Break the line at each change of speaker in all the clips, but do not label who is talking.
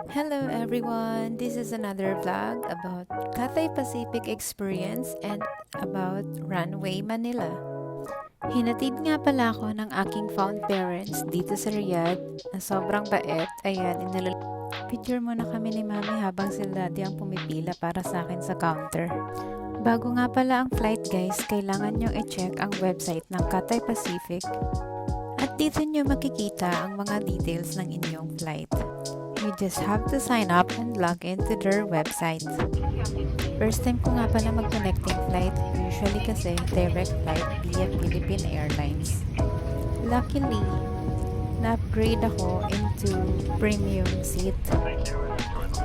Hello everyone! This is another vlog about Cathay Pacific experience and about Runway Manila. Hinatid nga pala ako ng aking found parents dito sa Riyadh na sobrang bait. Ayan, picture muna kami ni Mami habang si Daddy ang pumipila para sa akin sa counter. Bago nga pala ang flight guys, kailangan nyo i-check ang website ng Cathay Pacific at dito nyo makikita ang mga details ng inyong flight. You just have to sign up and log into their website. First time ko nga pala mag-connecting flight, usually kasi direct flight via Philippine Airlines. Luckily, na-upgrade ako into premium seat.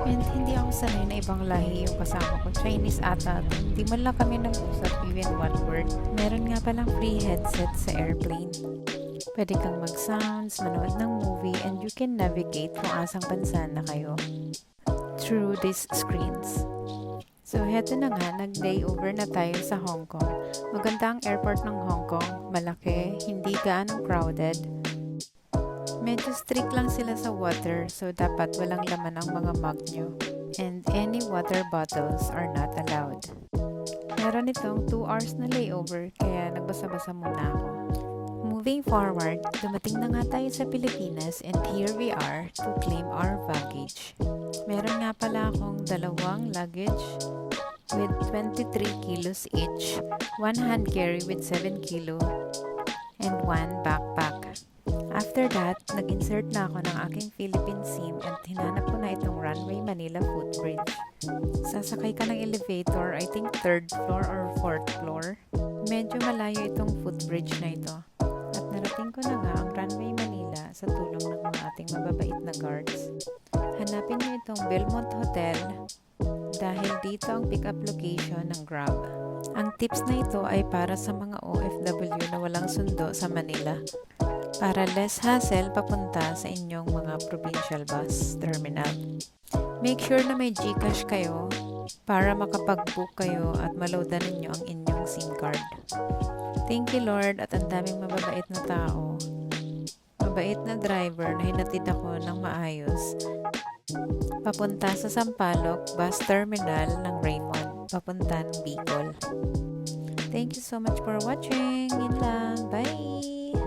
And hindi ako sanay na ibang lahi yung kasama ko. Chinese ata. Hindi man lang kami nag-usap even one word. Meron nga palang free headset sa airplane. Pwede kang mag-sounds, manood ng movie, and you can navigate kung asang bansa na kayo through these screens. So, heto na nga, nag-day over na tayo sa Hong Kong. Maganda ang airport ng Hong Kong, malaki, hindi gaanong crowded. Medyo strict lang sila sa water, so dapat walang laman ang mga mug nyo. And any water bottles are not allowed. Meron itong 2 hours na layover, kaya nagbasa-basa muna ako. Moving forward, dumating na nga tayo sa Pilipinas and here we are to claim our baggage. Meron nga pala akong 2 luggage with 23 kilos each, 1 hand carry with 7 kilo, and 1 backpack. After that, nag-insert na ako ng aking Philippine SIM at hinanap ko na itong Runway Manila footbridge. Sasakay ka ng elevator, I think 3rd floor or 4th floor. Medyo malayo itong footbridge na ito. At narating ko na nga ang Runway Manila sa tulong ng mga ating mababait na guards. Hanapin niyo itong Belmont Hotel dahil dito ang pick-up location ng Grab. Ang tips na ito ay para sa mga OFW na walang sundo sa Manila para less hassle papunta sa inyong mga provincial bus terminal. Make sure na may GCash kayo para makapag-book kayo at maloadan ninyo ang inyong SIM card. Thank you Lord at ang daming mababait na tao. Mabait na driver na hinatid ako ng maayos papunta sa Sampaloc Bus Terminal ng Raymond, papunta ng Bicol. Thank you so much for watching. Yun lang. Bye!